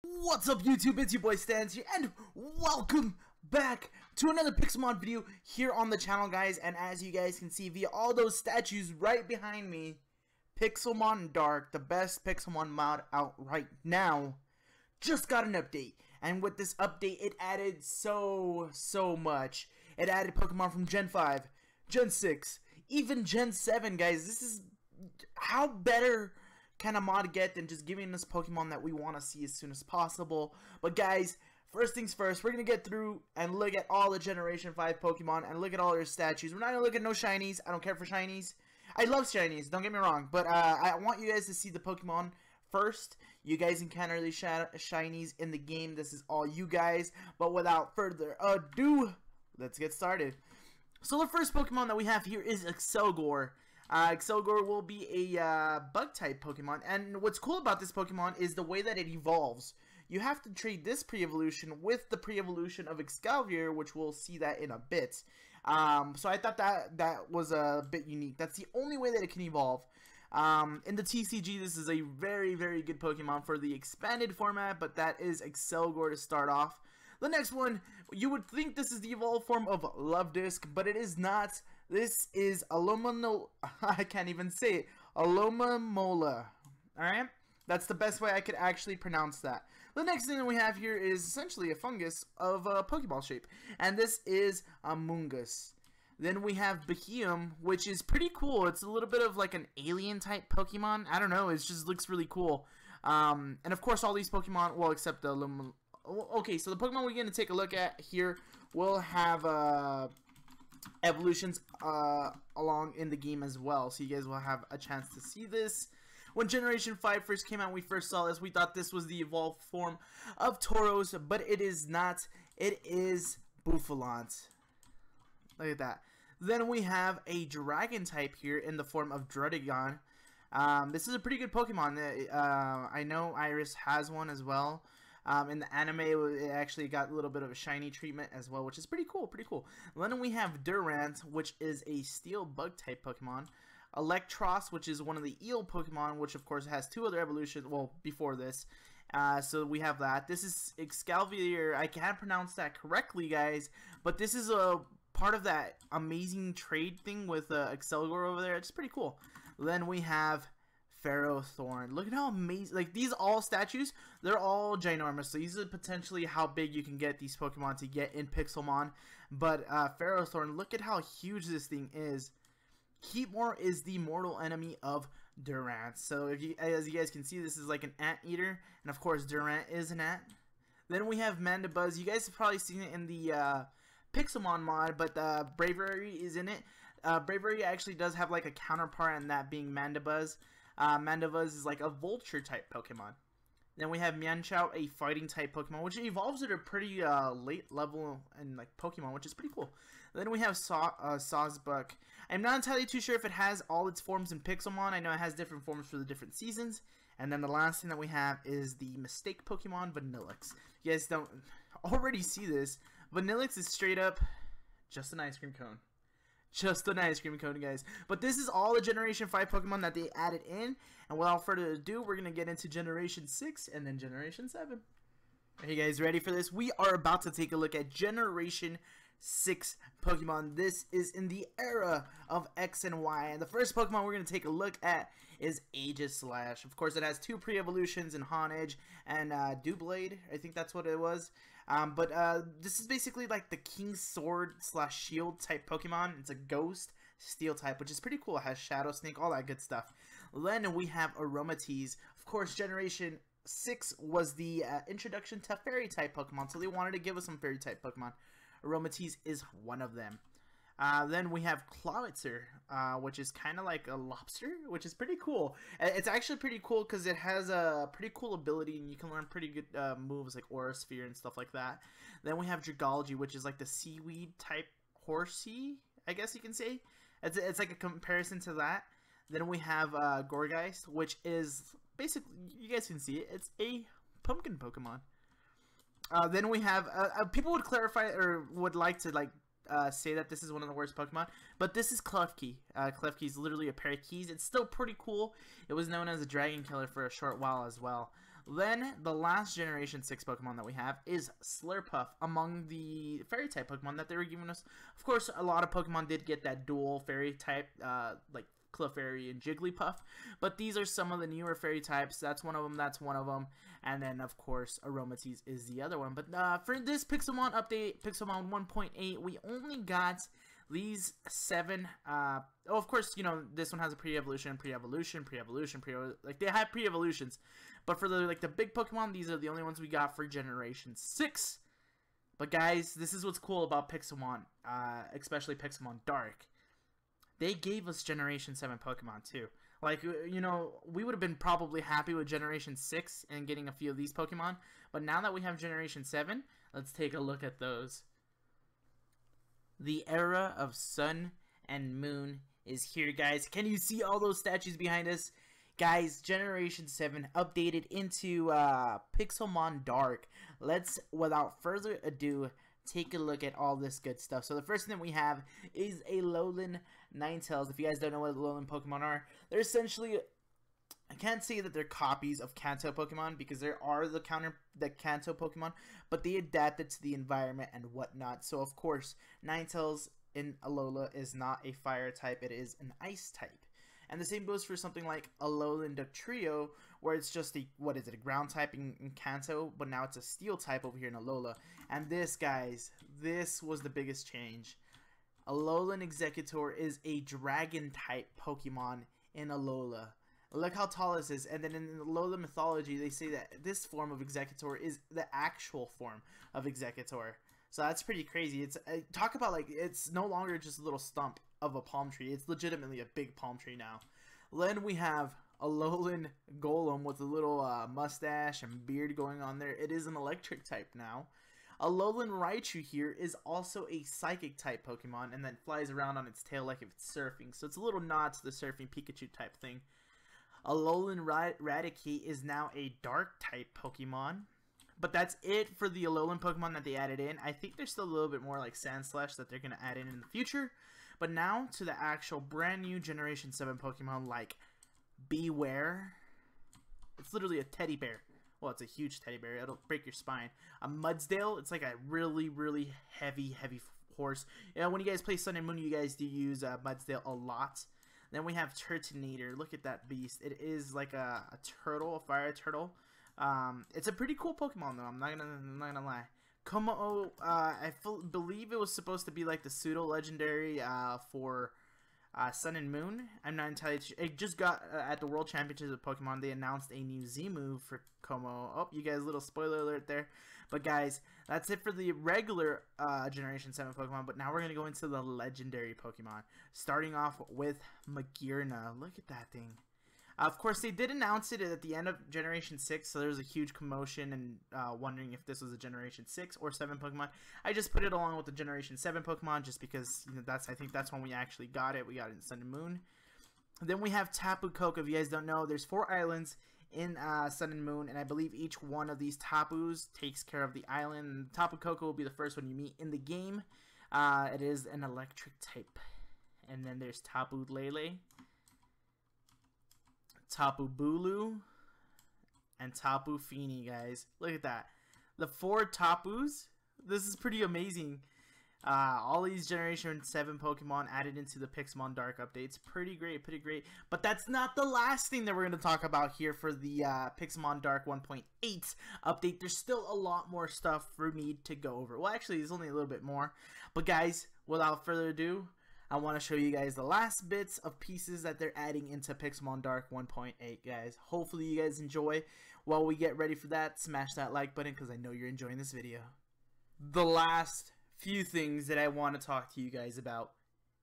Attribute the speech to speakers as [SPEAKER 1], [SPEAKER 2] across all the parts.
[SPEAKER 1] What's up YouTube, it's your boy Stans here, and welcome back to another Pixelmon video here on the channel, guys. And as you guys can see via all those statues right behind me, Pixelmon Dark, the best Pixelmon mod out right now, just got an update. And with this update, it added so much. It added Pokemon from Gen 5, Gen 6, even Gen 7, guys. This is how better can a mod get than just giving us Pokemon that we want to see as soon as possible. But guys, first things first, we're going to get through and look at all the Generation 5 Pokemon and look at all their statues. We're not going to look at no shinies. I don't care for shinies. I love shinies, don't get me wrong. But I want you guys to see the Pokemon first. You guys encounter these shinies in the game. This is all you guys. But without further ado, let's get started. So the first Pokemon that we have here is Excalibur. Excalibur will be a bug-type Pokemon, and what's cool about this Pokemon is the way that it evolves. You have to trade this pre-evolution with the pre-evolution of Excalibur, which we'll see that in a bit. So I thought that was a bit unique. That's the only way that it can evolve. In the TCG, this is a very good Pokemon for the expanded format, but that is Excalibur to start off. The next one, you would think this is the evolved form of Love Disc, but it is not. This is Luminol. I can't even say it. Luminol. Alright? That's the best way I could actually pronounce that. The next thing that we have here is essentially a fungus of a Pokeball shape. And this is Amoonguss. Then we have Behemoth, which is pretty cool. It's a little bit of like an alien type Pokemon. I don't know. It just looks really cool. And of course all these Pokemon, well except the Luminol. Okay, so the Pokemon we're going to take a look at here will have evolutions along in the game as well, so you guys will have a chance to see this. When Generation 5 first came out, we first saw this. We thought this was the evolved form of Tauros, but it is not. It is Bouffalant. Look at that. Then we have a dragon type here in the form of Druddigon. This is a pretty good Pokemon. I know Iris has one as well. In the anime, it actually got a little bit of a shiny treatment as well, which is pretty cool, Then we have Dorrance, which is a steel bug type Pokemon. Electros, which is one of the eel Pokemon, which of course has two other evolutions, well, before this. So we have that. This is Excalibur. I can't pronounce that correctly, guys, but this is a part of that amazing trade thing with Excalibur over there. It's pretty cool. Then we have Ferrothorn. Look at how amazing, like these all statues, they're all ginormous. So these are potentially how big you can get these Pokemon to get in Pixelmon. But Ferrothorn, look at how huge this thing is. Heatmore is the mortal enemy of Dorrance. So if you, as you guys can see, this is like an anteater, and of course Dorrance is an ant. Then we have Mandibuzz. You guys have probably seen it in the Pixelmon mod, but Bravery is in it. Bravery actually does have like a counterpart, and that being Mandibuzz. Mandibuzz is like a vulture type Pokemon. Then we have Mienshao, a fighting type Pokemon, which evolves at a pretty late level in like Pokemon, which is pretty cool. Then we have Sawsbuck. I'm not entirely too sure if it has all its forms in Pixelmon. I know it has different forms for the different seasons. And then the last thing that we have is the mistake Pokemon, Vanilluxe. You guys don't already see this. Vanilluxe is straight up just an ice cream cone. Just an ice cream cone, guys. But this is all the Generation 5 Pokemon that they added in. And without further ado, we're going to get into Generation 6 and then Generation 7. Are you guys ready for this? We are about to take a look at Generation 6 Pokemon. This is in the era of X and Y. And the first Pokemon we're going to take a look at is Aegislash. Of course, it has two pre-evolutions in Honedge and Doublade. I think that's what it was. This is basically like the King's Sword / Shield type Pokemon. It's a ghost steel type, which is pretty cool. It has Shadow Sneak, all that good stuff. Then we have Aromatisse. Of course, Generation 6 was the introduction to fairy type Pokemon, so they wanted to give us some fairy type Pokemon. Aromatisse is one of them. Then we have Clawitzer, which is kind of like a lobster, which is pretty cool. It's actually pretty cool because it has a pretty cool ability, and you can learn pretty good moves like Aura Sphere and stuff like that. Then we have Dragalge, which is like the seaweed type horsey, I guess you can say. It's like a comparison to that. Then we have Gourgeist, which is basically, you guys can see it, it's a pumpkin Pokemon. Then we have, people would clarify or would like to like say that this is one of the worst Pokemon, but this is Klefki. Klefki is literally a pair of keys. It's still pretty cool. It was known as a dragon killer for a short while as well. Then, the last Generation 6 Pokemon that we have is Slurpuff among the Fairy-type Pokemon that they were giving us. Of course, a lot of Pokemon did get that dual Fairy-type, like Clefairy and Jigglypuff. But these are some of the newer Fairy types. That's one of them, that's one of them. And then, of course, Aromatisse is the other one. But for this Pixelmon update, Pixelmon 1.8, we only got these 7, of course, you know, this one has a pre-evolution, like, they have pre-evolutions, but for the big Pokemon, these are the only ones we got for Generation 6, but guys, this is what's cool about Pixelmon, especially Pixelmon Dark, they gave us Generation 7 Pokemon, too, like, you know, we would have been probably happy with Generation 6 and getting a few of these Pokemon, but now that we have Generation 7, let's take a look at those. The era of Sun and Moon is here, guys. Can you see all those statues behind us? Guys, Generation 7 updated into Pixelmon Dark. Let's, without further ado, take a look at all this good stuff. So the first thing that we have is a Lowland Ninetails. If you guys don't know what Lowland Pokemon are, they're essentially, I can't say that they're copies of Kanto Pokemon because there are the Kanto Pokemon, but they adapted to the environment and whatnot. So of course, Ninetales in Alola is not a fire type, it is an ice type. And the same goes for something like Alolan Trio, where it's just a, what is it, a ground type in Kanto, but now it's a steel type over here in Alola. And this, guys, this was the biggest change. Lowland Executor is a dragon type Pokemon in Alola. Look how tall this is, and then in the Lowland mythology, they say that this form of Executor is the actual form of Executor. So that's pretty crazy. It's talk about, like, it's no longer just a little stump of a palm tree. It's legitimately a big palm tree now. Then we have a Lowland Golem with a little mustache and beard going on there. It is an electric type now. A Lowland Raichu here is also a psychic type Pokemon, and then flies around on its tail like if it's surfing. So it's a little nod to the surfing Pikachu type thing. A Lowland Raticate is now a dark type Pokemon. But that's it for the Alolan Pokemon that they added in. I think there's still a little bit more like Sandslash that they're going to add in the future. But now to the actual brand new Generation 7 Pokemon like Beware. It's literally a teddy bear. Well, it's a huge teddy bear. It'll break your spine. A Mudsdale. It's like a really, really heavy horse. You know, when you guys play Sun and Moon, you guys do use Mudsdale a lot. Then we have Turtonator. Look at that beast. It is like a turtle, a fire turtle. It's a pretty cool Pokemon though. I'm not gonna lie. Como, I believe it was supposed to be like the pseudo legendary for Sun and Moon. I'm not entirely sure. It just got at the World Championships of Pokemon. They announced a new Z move for Como. Oh, you guys, little spoiler alert there. But guys, that's it for the regular Generation 7 Pokemon. But now we're gonna go into the legendary Pokemon, starting off with Magearna. Look at that thing. Of course, they did announce it at the end of Generation 6, so there was a huge commotion and wondering if this was a Generation 6 or 7 Pokemon. I just put it along with the Generation 7 Pokemon just because, you know, I think that's when we actually got it. We got it in Sun and Moon. Then we have Tapu Koko. If you guys don't know, there's 4 islands in Sun and Moon, and I believe each one of these Tapus takes care of the island. Tapu Koko will be the first one you meet in the game. It is an electric type. And then there's Tapu Lele, Tapu Bulu, and Tapu Fini, guys. Look at that. The 4 Tapus. This is pretty amazing. All these Generation 7 Pokemon added into the Pixelmon Dark updates. Pretty great, pretty great. But that's not the last thing that we're going to talk about here for the Pixelmon Dark 1.8 update. There's still a lot more stuff for me to go over. Well, actually, there's only a little bit more. But guys, without further ado, I want to show you guys the last bits of pieces that they're adding into Pixelmon Dark 1.8, guys. Hopefully you guys enjoy. While we get ready for that, smash that like button because I know you're enjoying this video. The last few things that I want to talk to you guys about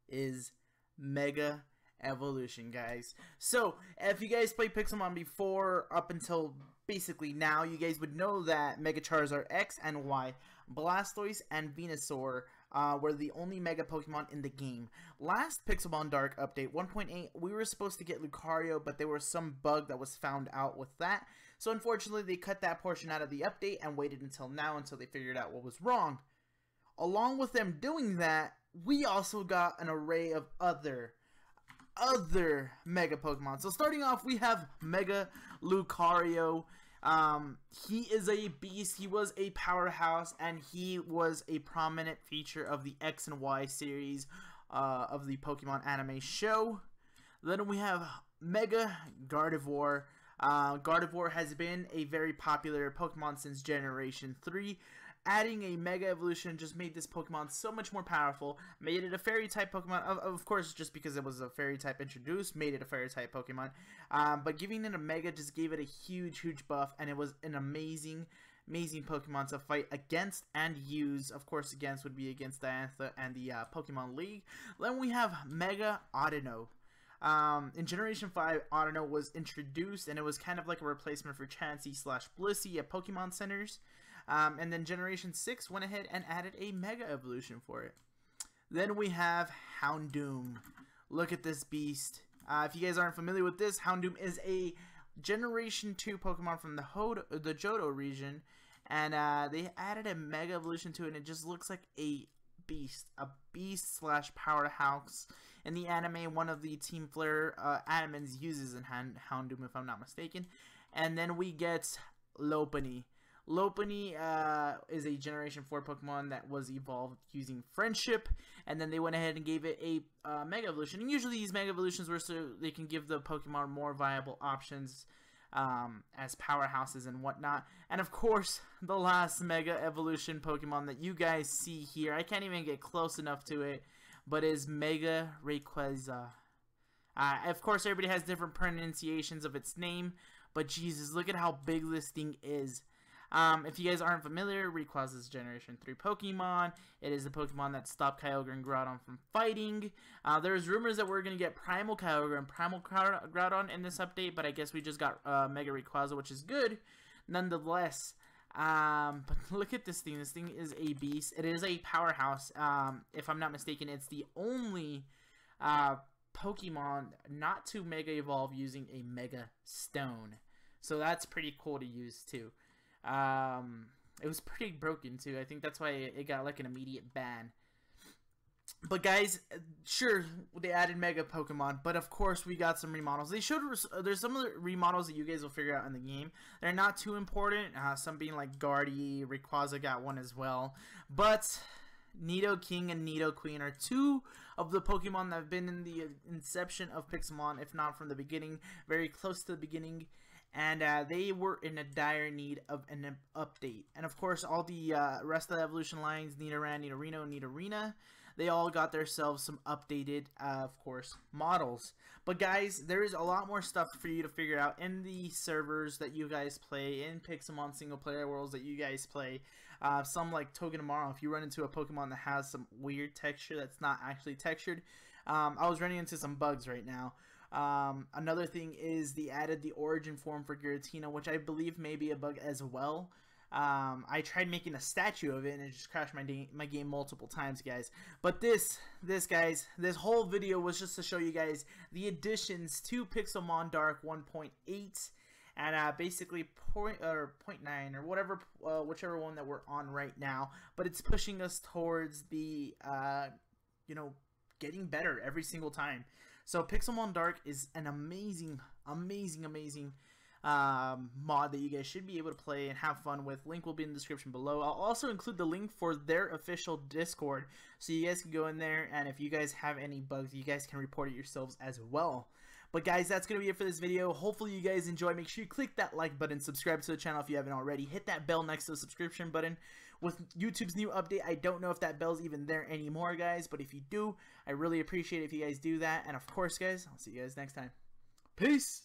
[SPEAKER 1] is Mega Evolution, guys. So, if you guys played Pixelmon before, up until basically now, you guys would know that Mega Charizard X and Y, Blastoise, and Venusaur were the only Mega Pokemon in the game. Last Pixelmon Dark update 1.8, we were supposed to get Lucario, but there was some bug that was found out with that. So unfortunately, they cut that portion out of the update and waited until now until they figured out what was wrong. Along with them doing that, we also got an array of other Mega Pokemon. So starting off, we have Mega Lucario. He is a beast. He was a powerhouse, and he was a prominent feature of the X and Y series of the Pokemon anime show. Then we have Mega Gardevoir. Gardevoir has been a very popular Pokemon since Generation 3. Adding a Mega Evolution just made this Pokemon so much more powerful. Made it a Fairy-type Pokemon. Of course, just because it was a Fairy-type introduced, made it a Fairy-type Pokemon. But giving it a Mega just gave it a huge buff, and it was an amazing Pokemon to fight against and use. Of course, against would be against Diantha and the Pokemon League. Then we have Mega Audino. In Generation 5, Audino was introduced, and it was kind of like a replacement for Chansey/Blissey at Pokemon Centers. And then Generation 6 went ahead and added a Mega Evolution for it. Then we have Houndoom. Look at this beast. If you guys aren't familiar with this, Houndoom is a Generation 2 Pokemon from the Johto region. And they added a Mega Evolution to it, and it just looks like a beast/powerhouse. In the anime, one of the Team Flare admins uses in Houndoom, if I'm not mistaken. And then we get Lopunny. Lopunny is a Generation 4 Pokemon that was evolved using Friendship, and then they went ahead and gave it a Mega Evolution. And usually these Mega Evolutions were so they can give the Pokemon more viable options as powerhouses and whatnot. And of course, the last Mega Evolution Pokemon that you guys see here, I can't even get close enough to it, but is Mega Rayquaza. Of course, everybody has different pronunciations of its name, but Jesus, look at how big this thing is. If you guys aren't familiar, Rayquaza is Generation 3 Pokemon. It is the Pokemon that stopped Kyogre and Groudon from fighting. There's rumors that we're going to get Primal Kyogre and Primal Groudon in this update, but I guess we just got Mega Rayquaza, which is good, nonetheless. But look at this thing. This thing is a beast. It is a powerhouse. If I'm not mistaken, it's the only Pokemon not to Mega Evolve using a Mega Stone. So that's pretty cool to use too. It was pretty broken too. I think that's why it got like an immediate ban. But guys, sure, they added Mega Pokemon, but of course we got some remodels. They showed there's some of the remodels that you guys will figure out in the game. They're not too important. Some being like Gardevoir, Rayquaza got one as well. But Nidoking and Nidoqueen are two of the Pokemon that have been in the inception of Pixelmon, if not from the beginning, very close to the beginning. And they were in a dire need of an update. And of course, all the rest of the evolution lines, Nidoran, Nidorino, and Nidorina, they all got themselves some updated, of course, models. But guys, there is a lot more stuff for you to figure out in the servers that you guys play, in Pixelmon single player worlds that you guys play. Some like Togedemaru, if you run into a Pokemon that has some weird texture that's not actually textured. I was running into some bugs right now. Another thing is they added the origin form for Giratina, which I believe may be a bug as well. I tried making a statue of it and it just crashed my game multiple times, guys. But this whole video was just to show you guys the additions to Pixelmon Dark 1.8 and basically 0.9 or whatever, whichever one that we're on right now. But it's pushing us towards the you know, getting better every single time. So Pixelmon Dark is an amazing mod that you guys should be able to play and have fun with. Link will be in the description below. I'll also include the link for their official Discord, so you guys can go in there, and if you guys have any bugs, you guys can report it yourselves as well. But guys, that's going to be it for this video. Hopefully you guys enjoy. Make sure you click that like button, subscribe to the channel if you haven't already. Hit that bell next to the subscription button. With YouTube's new update, I don't know if that bell's even there anymore, guys. But if you do, I really appreciate it if you guys do that. And of course, guys, I'll see you guys next time. Peace!